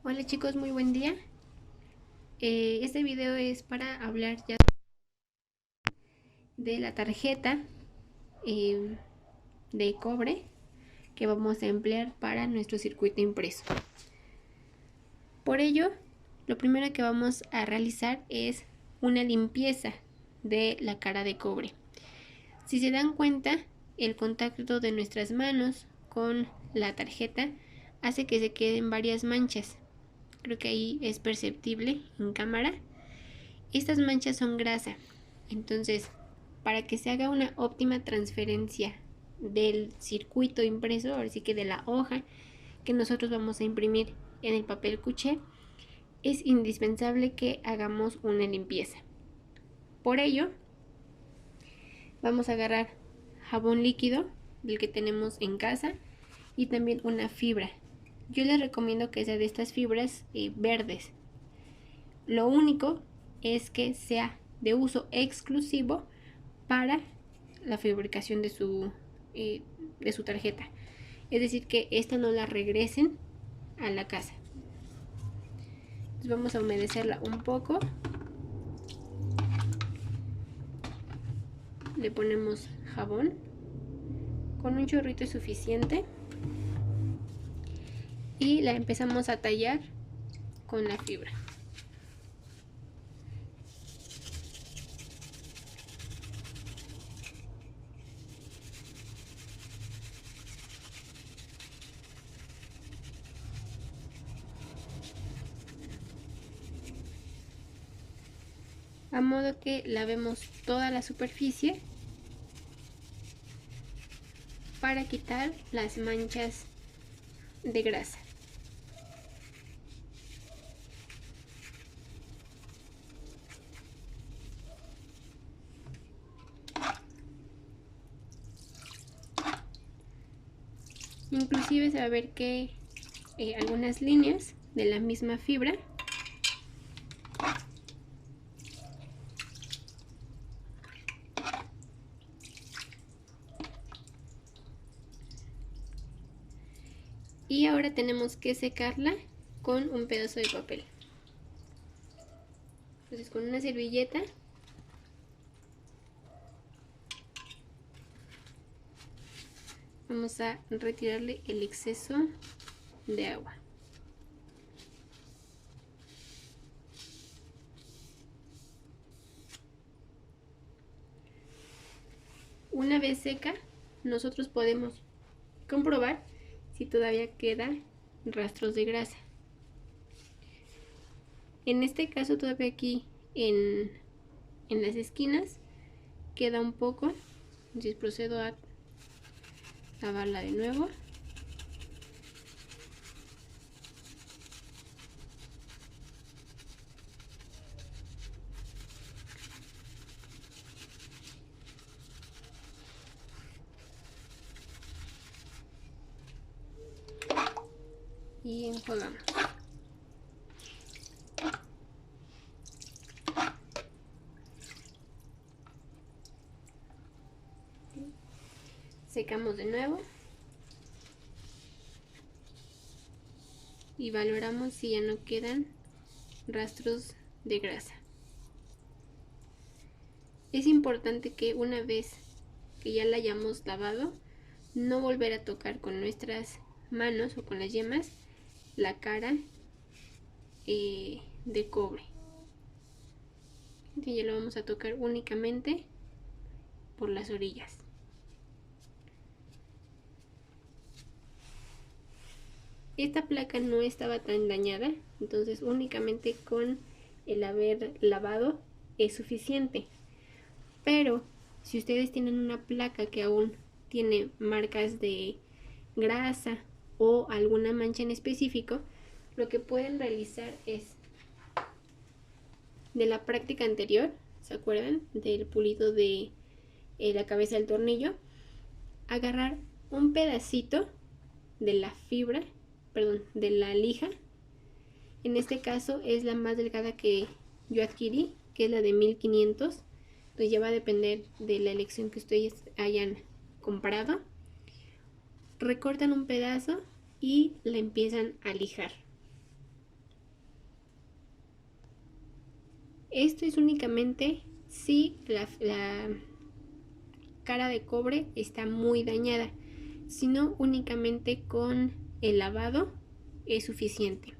Hola chicos, muy buen día. Este video es para hablar ya de la tarjeta eh, de cobre que vamos a emplear para nuestro circuito impreso. Por ello, lo primero que vamos a realizar es una limpieza de la cara de cobre. Si se dan cuenta, el contacto de nuestras manos con la tarjeta hace que se queden varias manchas. Creo que ahí es perceptible en cámara. Estas manchas son grasa, entonces para que se haga una óptima transferencia del circuito impreso, ahora sí que de la hoja que nosotros vamos a imprimir en el papel cuché, es indispensable que hagamos una limpieza. Por ello, vamos a agarrar jabón líquido del que tenemos en casa y también una fibra. Yo les recomiendo que sea de estas fibras verdes. Lo único es que sea de uso exclusivo para la fabricación de su tarjeta. Es decir, que esta no la regresen a la casa. Entonces vamos a humedecerla un poco. Le ponemos jabón. Con un chorrito es suficiente. Y la empezamos a tallar con la fibra. A modo que lavemos toda la superficie para quitar las manchas de grasa. Inclusive se va a ver que algunas líneas de la misma fibra y ahora tenemos que secarla con un pedazo de papel. Entonces con una servilleta vamos a retirarle el exceso de agua. Una vez seca, nosotros podemos comprobar si todavía quedan rastros de grasa. En este caso todavía aquí en las esquinas queda un poco, entonces procedo a lavarla de nuevo. Y enjuagamos. Secamos de nuevo y valoramos si ya no quedan rastros de grasa. Es importante que una vez que ya la hayamos lavado, no volver a tocar con nuestras manos o con las yemas la cara de cobre. Entonces ya lo vamos a tocar únicamente por las orillas. Esta placa no estaba tan dañada, entonces únicamente con el haber lavado es suficiente. Pero si ustedes tienen una placa que aún tiene marcas de grasa o alguna mancha en específico, lo que pueden realizar es, de la práctica anterior, ¿se acuerdan? Del pulido de la cabeza del tornillo, agarrar un pedacito de la fibra, perdón, de la lija. En este caso es la más delgada que yo adquirí, que es la de 1500. Entonces ya va a depender de la elección que ustedes hayan comprado. Recortan un pedazo y la empiezan a lijar. Esto es únicamente si la cara de cobre está muy dañada, sino únicamente con el lavado es suficiente.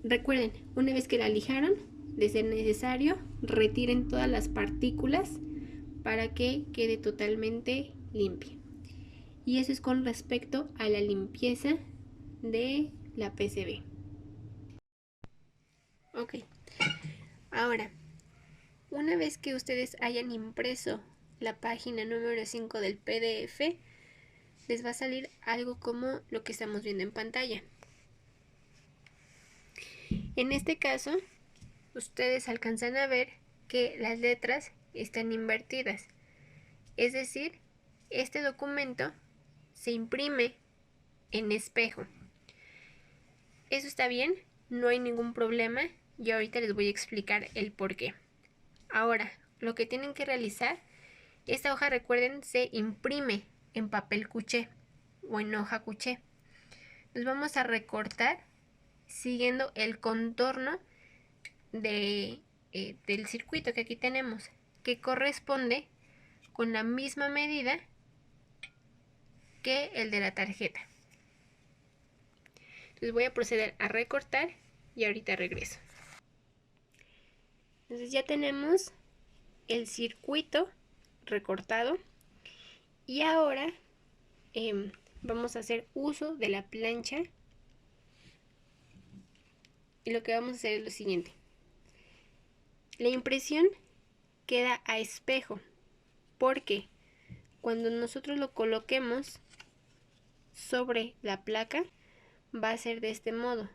Recuerden, una vez que la lijaron, de ser necesario, retiren todas las partículas para que quede totalmente limpia. Y eso es con respecto a la limpieza de la PCB. Ok, ahora, una vez que ustedes hayan impreso la página número 5 del PDF, les va a salir algo como lo que estamos viendo en pantalla. En este caso, ustedes alcanzan a ver que las letras están invertidas. Es decir, este documento se imprime en espejo. Eso está bien, no hay ningún problema y ahorita les voy a explicar el por qué. Ahora, lo que tienen que realizar, esta hoja, recuerden, se imprime en papel cuché o en hoja cuché. Nos vamos a recortar siguiendo el contorno del circuito que aquí tenemos, que corresponde con la misma medida que el de la tarjeta. Entonces voy a proceder a recortar y ahorita regreso. Entonces ya tenemos el circuito recortado y ahora vamos a hacer uso de la plancha y lo que vamos a hacer es lo siguiente. La impresión queda a espejo porque cuando nosotros lo coloquemos sobre la placa va a ser de este modo,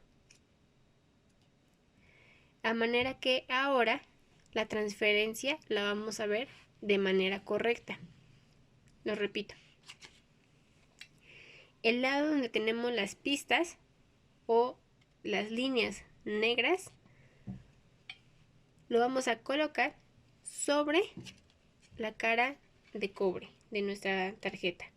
a manera que ahora la transferencia la vamos a ver de manera correcta. Lo repito, el lado donde tenemos las pistas o las líneas negras lo vamos a colocar sobre la cara de cobre de nuestra tarjeta.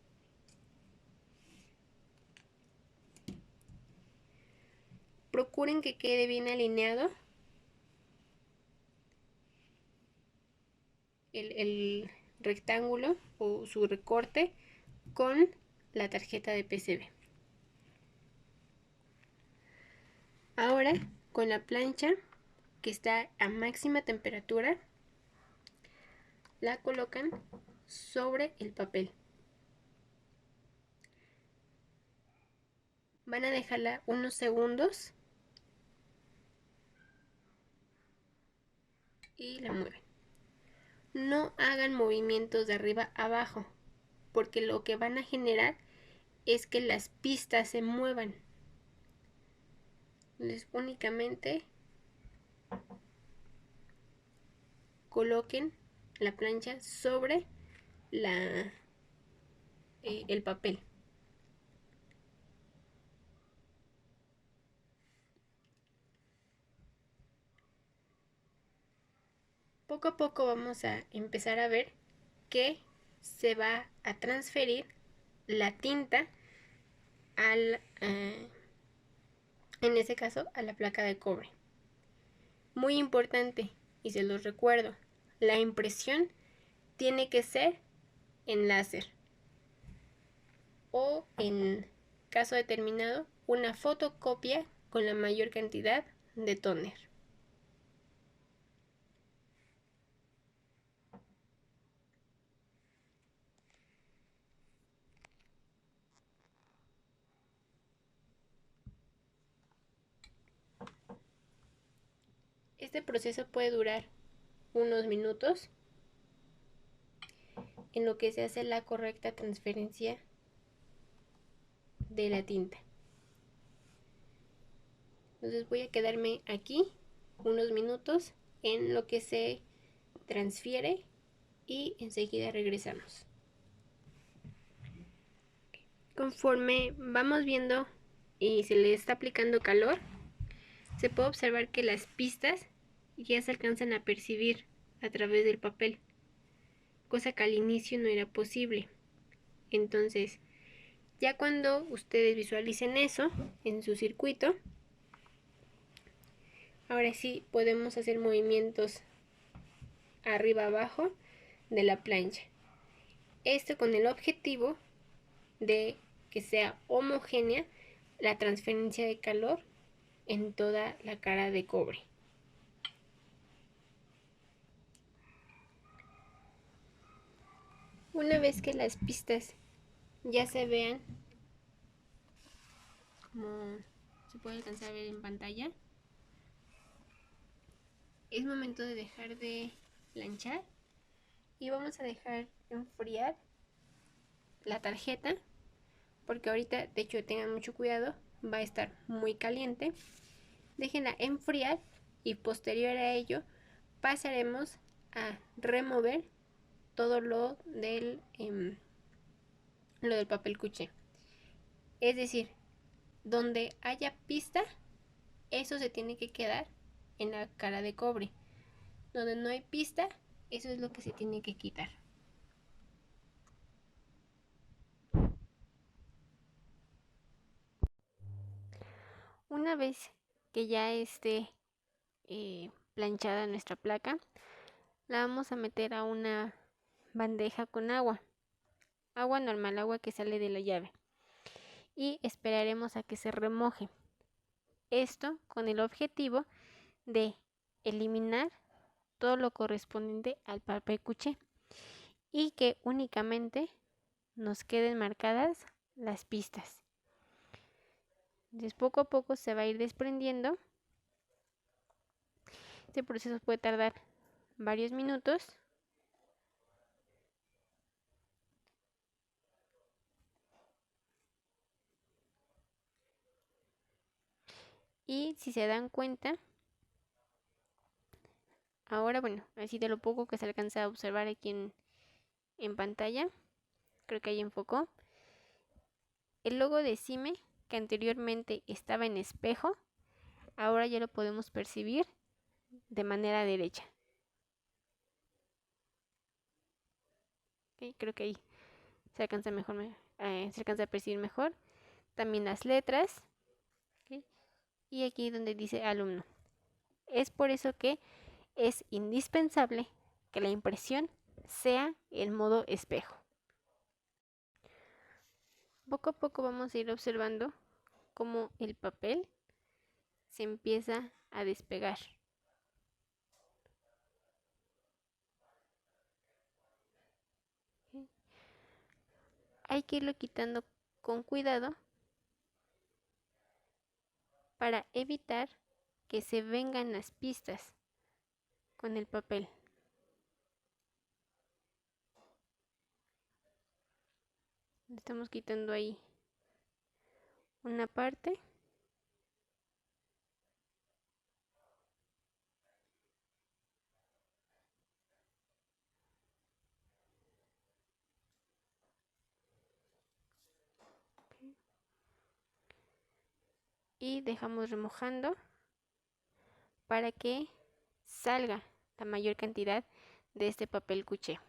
Procuren que quede bien alineado el rectángulo o su recorte con la tarjeta de PCB. Ahora, con la plancha que está a máxima temperatura, la colocan sobre el papel. Van a dejarla unos segundos y la mueven. No hagan movimientos de arriba a abajo, porque lo que van a generar es que las pistas se muevan. Entonces únicamente coloquen la plancha sobre el papel. Poco a poco vamos a empezar a ver que se va a transferir la tinta en ese caso a la placa de cobre. Muy importante, y se los recuerdo, la impresión tiene que ser en láser o, en caso determinado, una fotocopia con la mayor cantidad de tóner. Este proceso puede durar unos minutos en lo que se hace la correcta transferencia de la tinta. Entonces voy a quedarme aquí unos minutos en lo que se transfiere y enseguida regresamos. Conforme vamos viendo y se le está aplicando calor, se puede observar que las pistas ya se alcanzan a percibir a través del papel, cosa que al inicio no era posible. Entonces, ya cuando ustedes visualicen eso en su circuito, Ahora sí podemos hacer movimientos arriba abajo de la plancha. Esto con el objetivo de que sea homogénea la transferencia de calor en toda la cara de cobre. Una vez que las pistas ya se vean, como se puede alcanzar a ver en pantalla, es momento de dejar de planchar y vamos a dejar enfriar la tarjeta, porque ahorita, de hecho, tengan mucho cuidado, va a estar muy caliente. Déjenla enfriar y posterior a ello pasaremos a remover todo lo del papel cuché. Es decir, donde haya pista, eso se tiene que quedar en la cara de cobre. Donde no hay pista, eso es lo que se tiene que quitar. Una vez que ya esté planchada nuestra placa, la vamos a meter a una bandeja con agua. Agua normal, agua que sale de la llave. Y esperaremos a que se remoje. Esto con el objetivo de eliminar todo lo correspondiente al papel cuché y que únicamente nos queden marcadas las pistas. Entonces poco a poco se va a ir desprendiendo. Este proceso puede tardar varios minutos. Y si se dan cuenta, ahora bueno, así de lo poco que se alcanza a observar aquí en pantalla, creo que ahí enfocó. El logo de Cime, que anteriormente estaba en espejo, ahora ya lo podemos percibir de manera derecha. Okay, creo que ahí se alcanza a percibir mejor. También las letras. Okay, y aquí donde dice alumno. Es por eso que es indispensable que la impresión sea en modo espejo. Poco a poco vamos a ir observando cómo el papel se empieza a despegar. ¿Okay? Hay que irlo quitando con cuidado para evitar que se vengan las pistas con el papel. Estamos quitando ahí una parte. Okay. Y dejamos remojando para que salga la mayor cantidad de este papel cuché.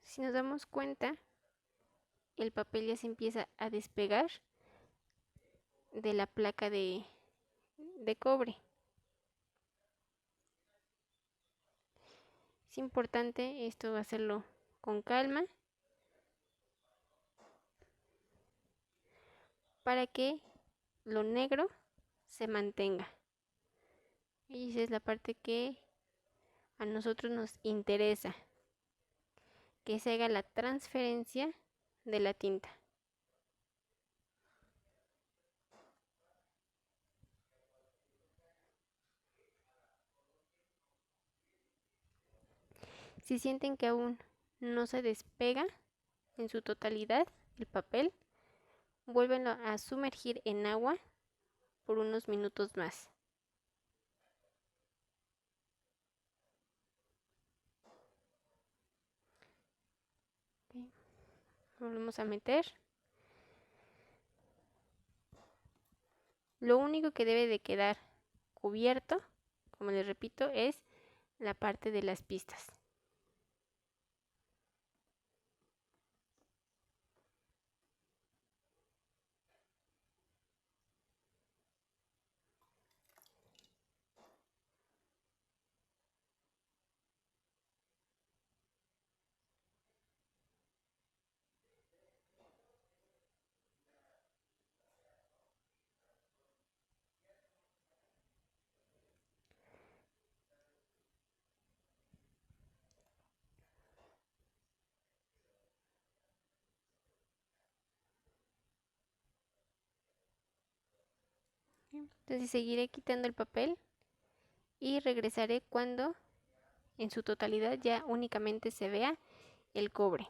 Si nos damos cuenta, el papel ya se empieza a despegar de la placa de cobre. Es importante esto hacerlo con calma para que lo negro se mantenga. Y esa es la parte que a nosotros nos interesa, que se haga la transferencia de la tinta. Si sienten que aún no se despega en su totalidad el papel, vuélvenlo a sumergir en agua por unos minutos más. Okay. Volvemos a meter. Lo único que debe de quedar cubierto, como les repito, es la parte de las pistas. Entonces seguiré quitando el papel y regresaré cuando en su totalidad ya únicamente se vea el cobre.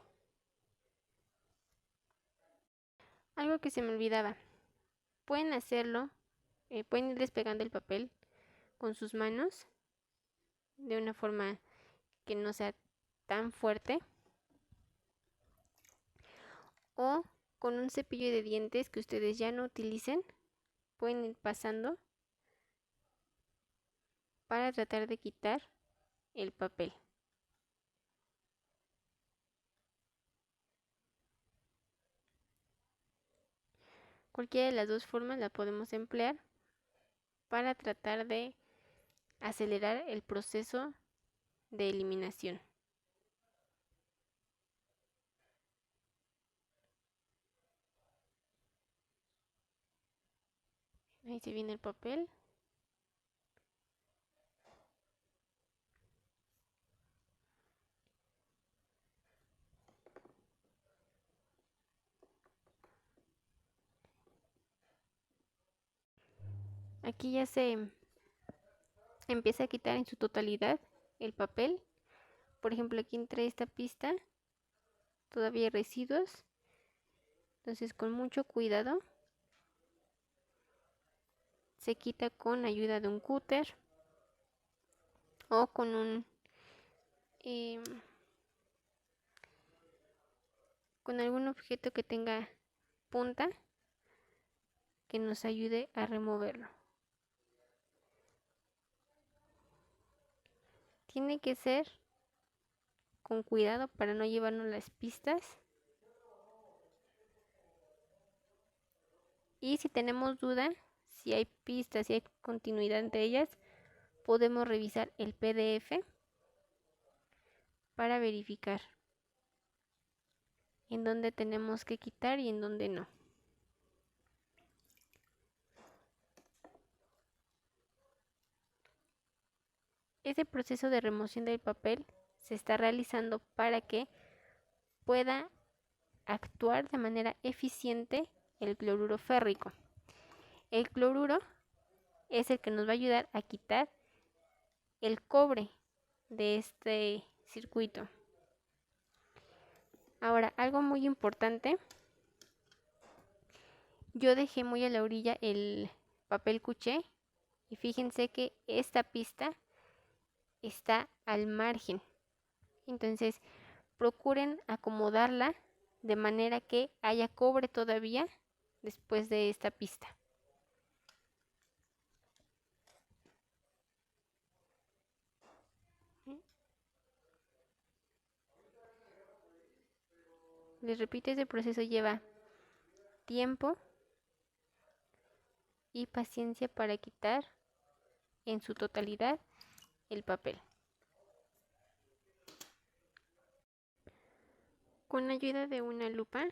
Algo que se me olvidaba, pueden hacerlo, pueden ir despegando el papel con sus manos de una forma que no sea tan fuerte, o con un cepillo de dientes que ustedes ya no utilicen, pueden ir pasando para tratar de quitar el papel. Cualquiera de las dos formas la podemos emplear para tratar de acelerar el proceso de eliminación. Ahí se viene el papel. Aquí ya se empieza a quitar en su totalidad el papel. Por ejemplo, aquí entre esta pista todavía hay residuos. Entonces con mucho cuidado se quita con ayuda de un cúter o con un con algún objeto que tenga punta que nos ayude a removerlo. Tiene que ser con cuidado para no llevarnos las pistas. Y si tenemos duda, si hay pistas, si hay continuidad entre ellas, podemos revisar el PDF para verificar en dónde tenemos que quitar y en dónde no. Este proceso de remoción del papel se está realizando para que pueda actuar de manera eficiente el cloruro férrico. El cloruro es el que nos va a ayudar a quitar el cobre de este circuito. Ahora, algo muy importante, yo dejé muy a la orilla el papel cuché y fíjense que esta pista está al margen. Entonces, procuren acomodarla de manera que haya cobre todavía después de esta pista. Les repito, este proceso lleva tiempo y paciencia para quitar en su totalidad el papel. Con la ayuda de una lupa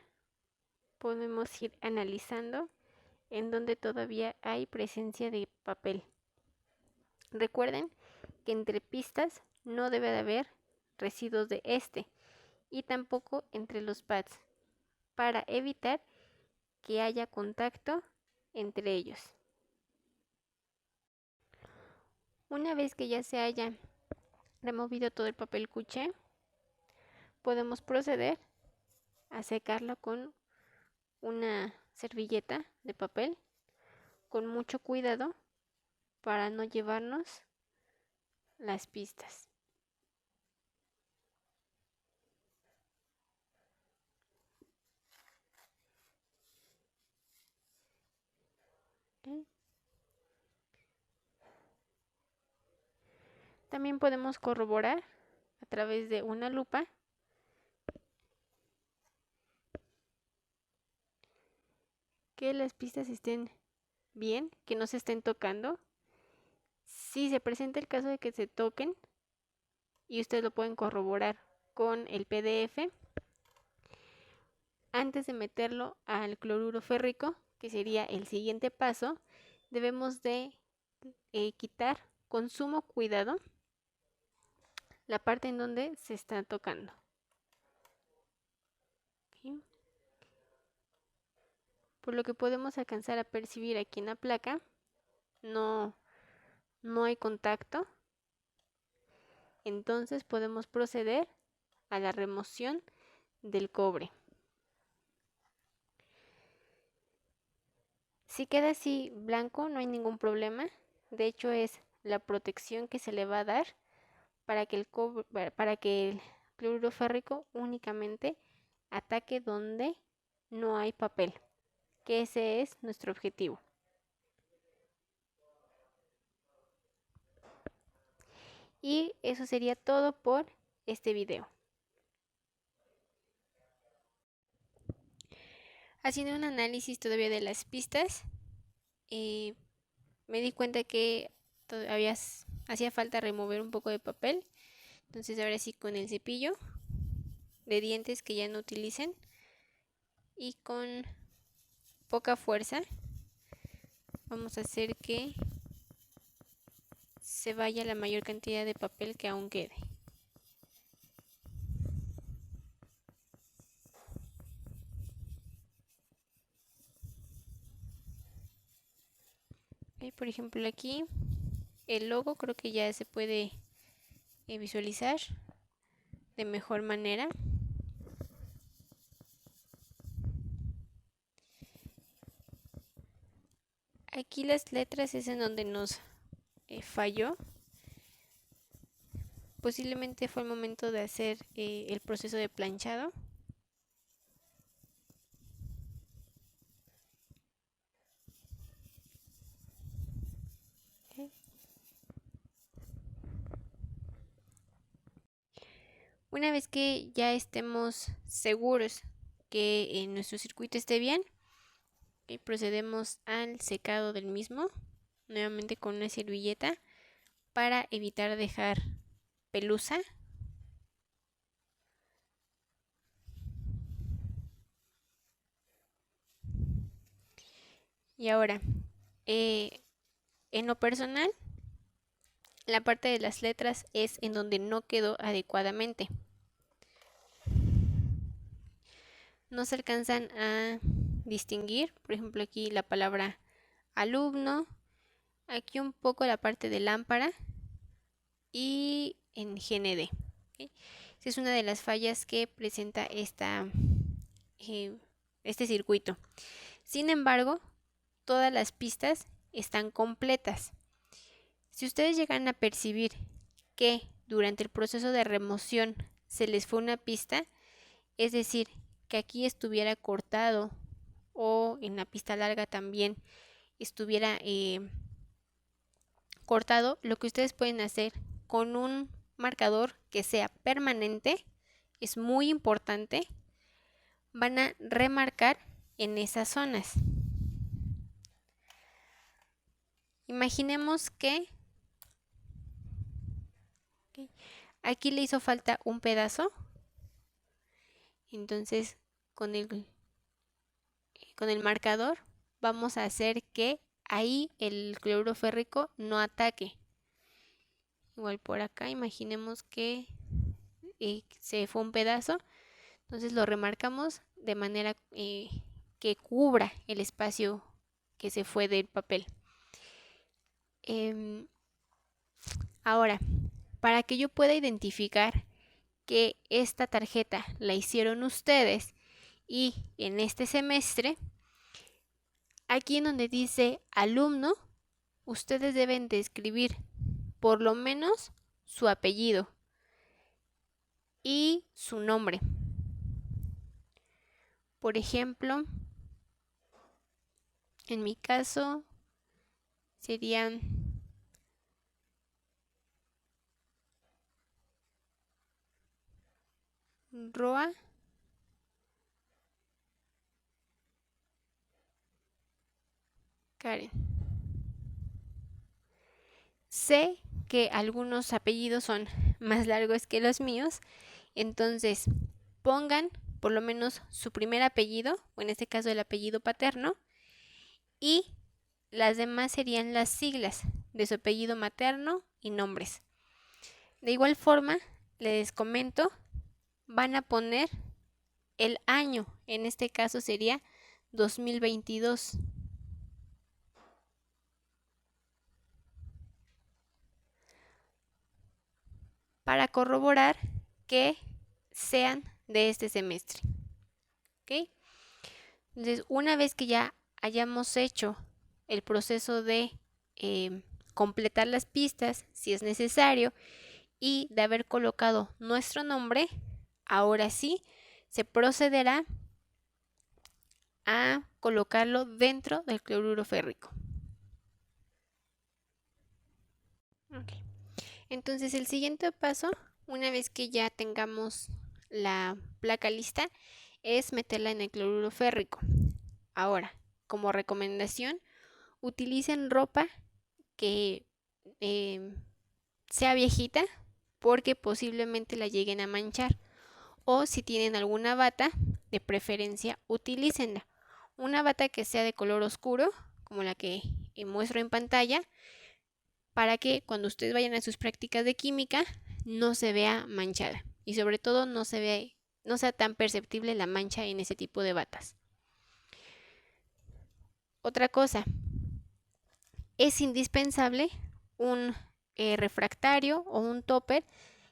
podemos ir analizando en donde todavía hay presencia de papel. Recuerden que entre pistas no debe de haber residuos de este y tampoco entre los pads para evitar que haya contacto entre ellos. Una vez que ya se haya removido todo el papel cuché, podemos proceder a secarlo con una servilleta de papel con mucho cuidado para no llevarnos las pistas. ¿Okay? También podemos corroborar a través de una lupa que las pistas estén bien, que no se estén tocando. Si se presenta el caso de que se toquen, y ustedes lo pueden corroborar con el PDF, antes de meterlo al cloruro férrico, que sería el siguiente paso, debemos de quitar con sumo cuidado la parte en donde se está tocando. ¿Okay? Por lo que podemos alcanzar a percibir aquí en la placa, no hay contacto, entonces podemos proceder a la remoción del cobre. Si queda así blanco, no hay ningún problema. De hecho, es la protección que se le va a dar para que el cloruro férrico únicamente ataque donde no hay papel, que ese es nuestro objetivo. Y eso sería todo por este video. Haciendo un análisis todavía de las pistas, me di cuenta que todavía hacía falta remover un poco de papel. Entonces ahora sí, con el cepillo de dientes que ya no utilicen y con poca fuerza vamos a hacer que se vaya la mayor cantidad de papel que aún quede. Por ejemplo, aquí el logo creo que ya se puede visualizar de mejor manera. Aquí las letras es en donde nos falló. Posiblemente fue el momento de hacer el proceso de planchado. Una vez que ya estemos seguros que nuestro circuito esté bien, procedemos al secado del mismo, nuevamente con una servilleta para evitar dejar pelusa. Y ahora, en lo personal, la parte de las letras es en donde no quedó adecuadamente. No se alcanzan a distinguir, por ejemplo aquí la palabra alumno, aquí un poco la parte de lámpara y en GND. ¿Okay? Esa es una de las fallas que presenta este circuito. Sin embargo, todas las pistas están completas. Si ustedes llegan a percibir que durante el proceso de remoción se les fue una pista, es decir, que aquí estuviera cortado o en la pista larga también estuviera cortado, lo que ustedes pueden hacer con un marcador que sea permanente es muy importante. Van a remarcar en esas zonas. Imaginemos que aquí le hizo falta un pedazo. Entonces con el marcador vamos a hacer que ahí el cloruro férrico no ataque. Igual por acá imaginemos que se fue un pedazo. Entonces lo remarcamos de manera que cubra el espacio que se fue del papel. Ahora, para que yo pueda identificar que esta tarjeta la hicieron ustedes y en este semestre, aquí en donde dice alumno, ustedes deben de escribir por lo menos su apellido y su nombre. Por ejemplo, en mi caso serían Roa Karen. Sé que algunos apellidos son más largos que los míos, entonces pongan por lo menos su primer apellido, o en este caso el apellido paterno, y las demás serían las siglas de su apellido materno y nombres. De igual forma, les comento, van a poner el año, en este caso sería 2022. para corroborar que sean de este semestre. ¿Ok? Entonces, una vez que ya hayamos hecho el proceso de completar las pistas, si es necesario, y de haber colocado nuestro nombre, ahora sí se procederá a colocarlo dentro del cloruro férrico. Okay. Entonces el siguiente paso, una vez que ya tengamos la placa lista, es meterla en el cloruro férrico. Ahora, como recomendación, utilicen ropa que sea viejita, porque posiblemente la lleguen a manchar. O si tienen alguna bata, de preferencia utilícenla. Una bata que sea de color oscuro, como la que muestro en pantalla, para que cuando ustedes vayan a sus prácticas de química no se vea manchada. Y sobre todo no sea tan perceptible la mancha en ese tipo de batas. Otra cosa, es indispensable un refractario o un topper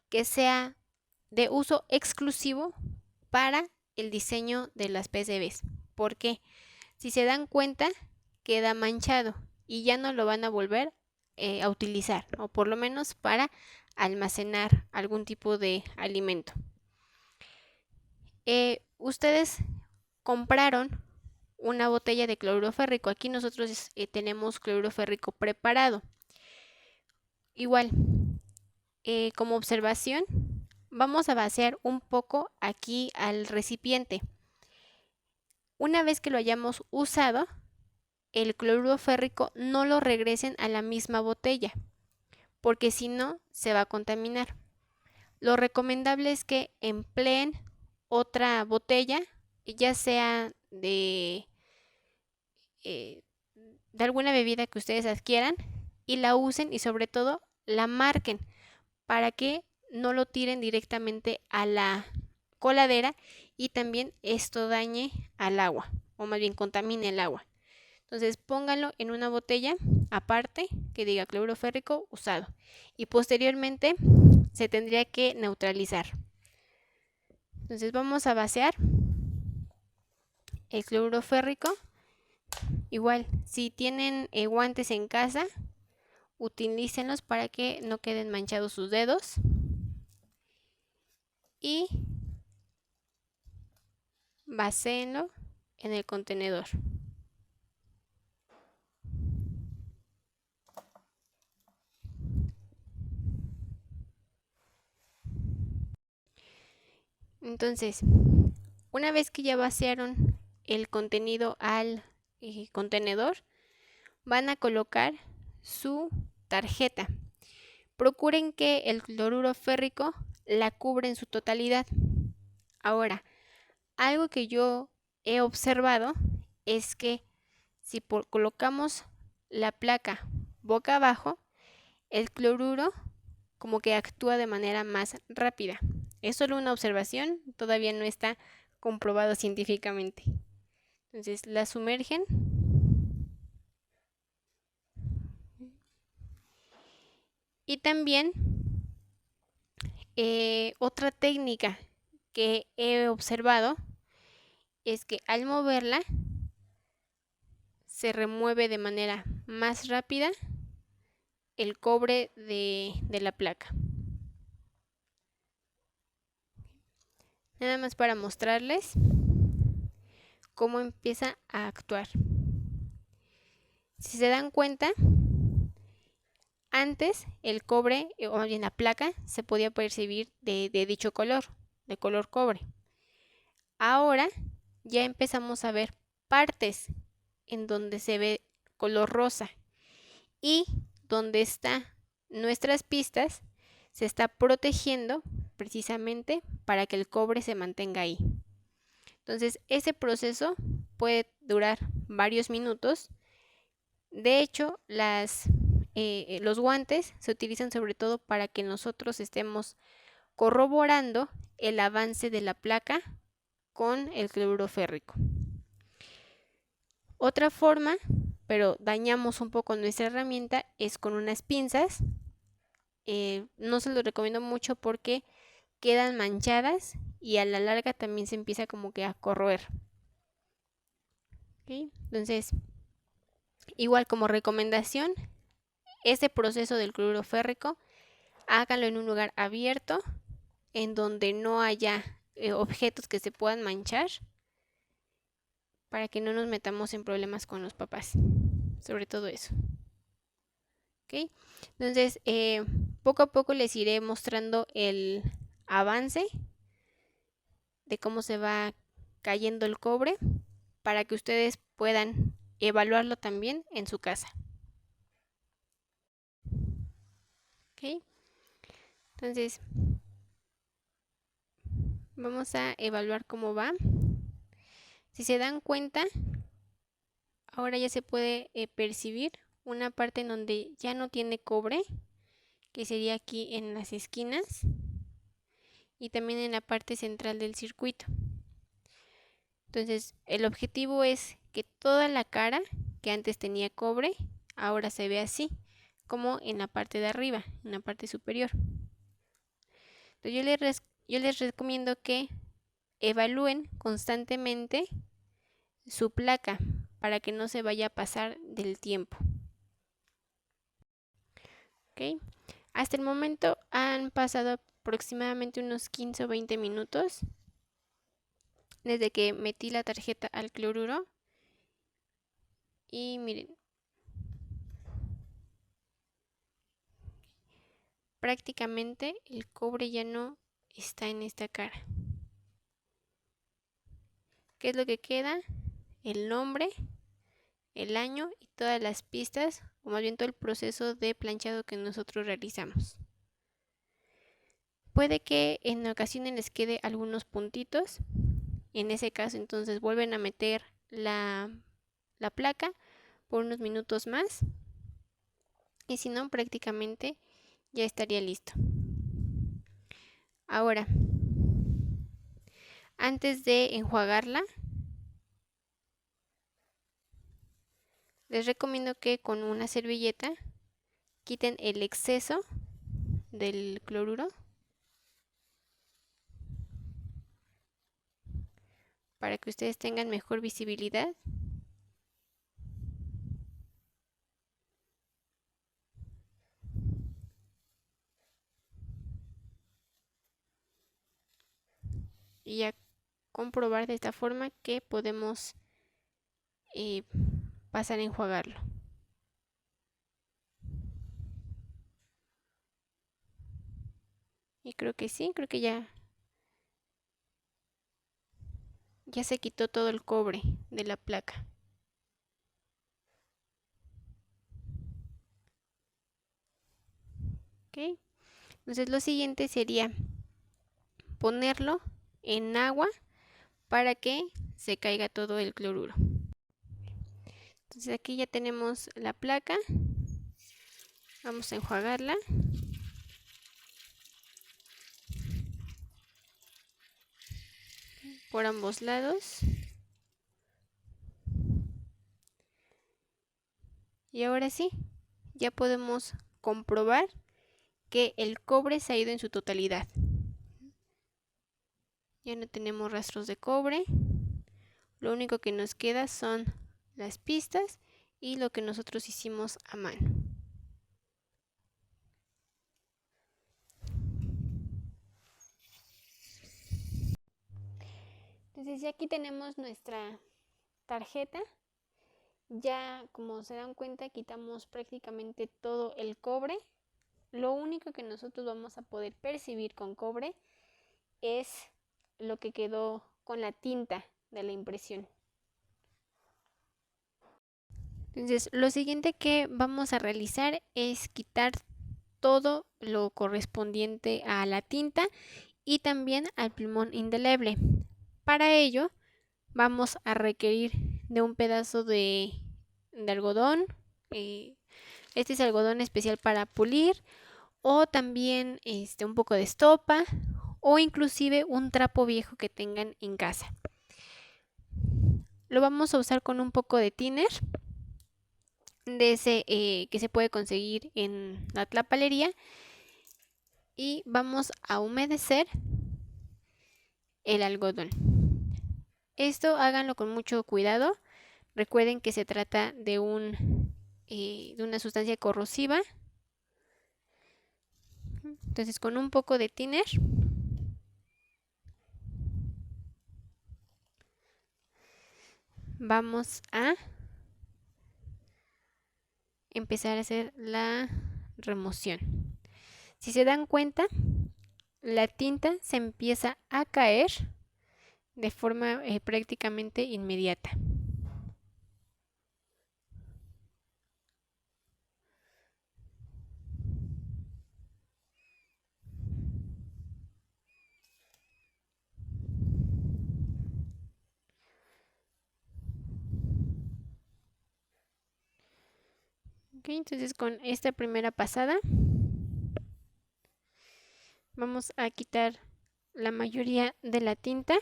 que sea de uso exclusivo para el diseño de las PCBs. ¿Por qué? Si se dan cuenta, queda manchado y ya no lo van a volver a utilizar, o por lo menos para almacenar algún tipo de alimento. Ustedes compraron una botella de cloruro férrico. Aquí nosotros tenemos cloruro férrico preparado. Igual, como observación, vamos a vaciar un poco aquí al recipiente. Una vez que lo hayamos usado, el cloruro férrico no lo regresen a la misma botella, porque si no se va a contaminar. Lo recomendable es que empleen otra botella, ya sea de alguna bebida que ustedes adquieran, y la usen y sobre todo la marquen para que no lo tiren directamente a la coladera y también esto dañe al agua, o más bien contamine el agua. Entonces pónganlo en una botella aparte que diga cloruro férrico usado y posteriormente se tendría que neutralizar. Entonces vamos a vaciar el cloruro férrico. Igual, si tienen guantes en casa, utilícenlos para que no queden manchados sus dedos. Y vacíenlo en el contenedor. Entonces, una vez que ya vaciaron el contenido al contenedor, van a colocar su tarjeta. Procuren que el cloruro férrico la cubra en su totalidad. Ahora, algo que yo he observado es que si colocamos la placa boca abajo, el cloruro como que actúa de manera más rápida. Es solo una observación, todavía no está comprobado científicamente. Entonces la sumergen y también otra técnica que he observado es que al moverla se remueve de manera más rápida el cobre de la placa. Nada más para mostrarles cómo empieza a actuar. Si se dan cuenta, antes el cobre, o más bien la placa, se podía percibir de dicho color, de color cobre. Ahora ya empezamos a ver partes en donde se ve color rosa y donde están nuestras pistas se está protegiendo precisamente para que el cobre se mantenga ahí. Entonces ese proceso puede durar varios minutos. De hecho, los guantes se utilizan sobre todo para que nosotros estemos corroborando el avance de la placa con el cloruro férrico. Otra forma, pero dañamos un poco nuestra herramienta, es con unas pinzas. no se lo recomiendo mucho porque quedan manchadas y a la larga también se empieza como que a corroer. ¿Okay? Entonces, igual como recomendación, este proceso del cloruro férrico, háganlo en un lugar abierto, en donde no haya objetos que se puedan manchar, para que no nos metamos en problemas con los papás, sobre todo eso. ¿Okay? Entonces, poco a poco les iré mostrando el avance de cómo se va cayendo el cobre para que ustedes puedan evaluarlo también en su casa. ¿Okay? Entonces, vamos a evaluar cómo va. Si se dan cuenta, ahora ya se puede percibir una parte en donde ya no tiene cobre, que sería aquí en las esquinas y también en la parte central del circuito. Entonces, el objetivo es que toda la cara que antes tenía cobre, ahora se ve así, como en la parte de arriba, en la parte superior. Entonces, yo les recomiendo que evalúen constantemente su placa para que no se vaya a pasar del tiempo. ¿Okay? Hasta el momento han pasado aproximadamente unos 15 o 20 minutos desde que metí la tarjeta al cloruro. Y miren, prácticamente el cobre ya no está en esta cara. ¿Qué es lo que queda? El nombre, el año y todas las pistas, o más bien todo el proceso de planchado que nosotros realizamos. Puede que en ocasiones les quede algunos puntitos. En ese caso, entonces vuelven a meter la placa por unos minutos más. Y si no, prácticamente ya estaría listo. Ahora, antes de enjuagarla, les recomiendo que con una servilleta quiten el exceso del cloruro para que ustedes tengan mejor visibilidad. Y ya comprobar de esta forma que podemos pasar a enjuagarlo. Y creo que sí, creo que ya se quitó todo el cobre de la placa. ¿Ok? Entonces lo siguiente sería ponerlo en agua para que se caiga todo el cloruro. Entonces aquí ya tenemos la placa. Vamos a enjuagarla. Por ambos lados. Y ahora sí, ya podemos comprobar que el cobre se ha ido en su totalidad. Ya no tenemos rastros de cobre. Lo único que nos queda son las pistas y lo que nosotros hicimos a mano. Entonces ya aquí tenemos nuestra tarjeta. Ya, como se dan cuenta, quitamos prácticamente todo el cobre. Lo único que nosotros vamos a poder percibir con cobre es lo que quedó con la tinta de la impresión. Entonces, lo siguiente que vamos a realizar es quitar todo lo correspondiente a la tinta y también al plumón indeleble. Para ello, vamos a requerir de un pedazo de algodón. Este es algodón especial para pulir, o también un poco de estopa, o inclusive un trapo viejo que tengan en casa. Lo vamos a usar con un poco de thinner, de ese que se puede conseguir en la tlapalería, y vamos a humedecer el algodón. Esto háganlo con mucho cuidado. Recuerden que se trata de una sustancia corrosiva. Entonces con un poco de thinner vamos a empezar a hacer la remoción. Si se dan cuenta, la tinta se empieza a caer de forma prácticamente inmediata. Ok, entonces con esta primera pasada vamos a quitar la mayoría de la tinta.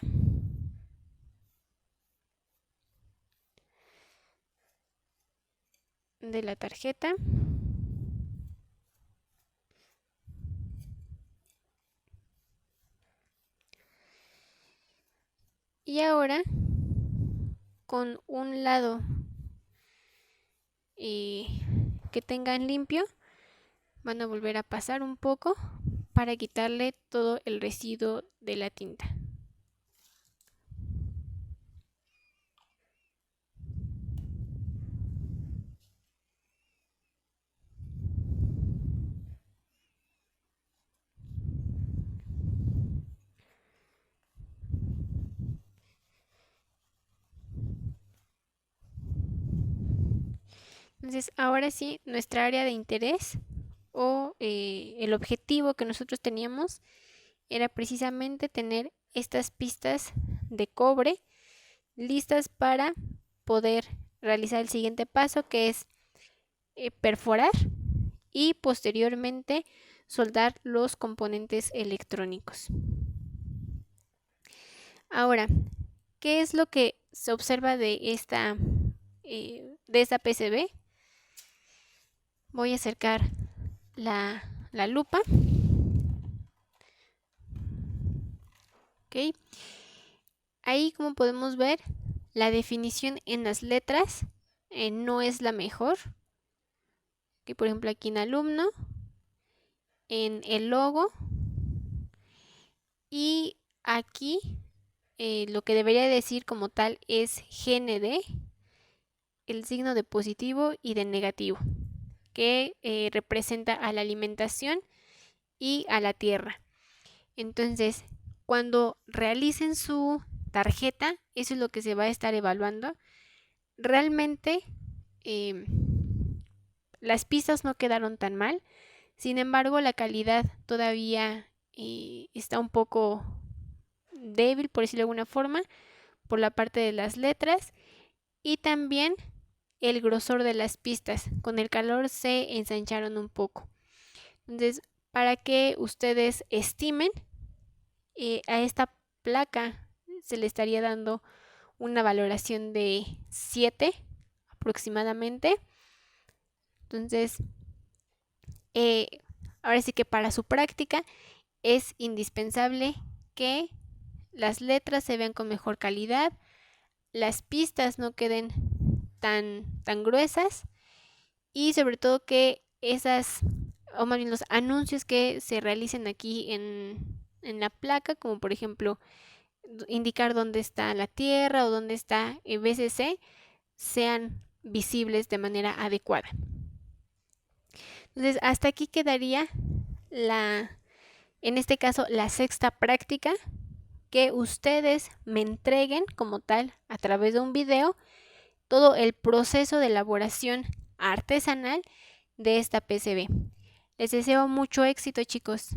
De la tarjeta. Y ahora con un lado que tengan limpio, van a volver a pasar un poco para quitarle todo el residuo de la tinta. Entonces ahora sí, nuestra área de interés o el objetivo que nosotros teníamos era precisamente tener estas pistas de cobre listas para poder realizar el siguiente paso, que es perforar y posteriormente soldar los componentes electrónicos. Ahora, ¿qué es lo que se observa de esta PCB? Voy a acercar la lupa. Ok. Ahí, como podemos ver, la definición en las letras no es la mejor. Okay, por ejemplo, aquí en alumno, en el logo, y aquí lo que debería decir como tal es GND, el signo de positivo y de negativo, que representa a la alimentación y a la tierra. Entonces, cuando realicen su tarjeta, eso es lo que se va a estar evaluando. Realmente las pistas no quedaron tan mal, sin embargo la calidad todavía está un poco débil, por decirlo de alguna forma, por la parte de las letras, y también el grosor de las pistas. Con el calor se ensancharon un poco. Entonces, para que ustedes estimen, a esta placa se le estaría dando una valoración de 7 aproximadamente. Entonces, ahora sí que para su práctica es indispensable que las letras se vean con mejor calidad, las pistas no queden tan gruesas, y sobre todo que o más bien los anuncios que se realicen aquí en la placa, como por ejemplo indicar dónde está la tierra o dónde está el BCC, sean visibles de manera adecuada. Entonces, hasta aquí quedaría en este caso, la sexta práctica, que ustedes me entreguen como tal a través de un video todo el proceso de elaboración artesanal de esta PCB. Les deseo mucho éxito, chicos.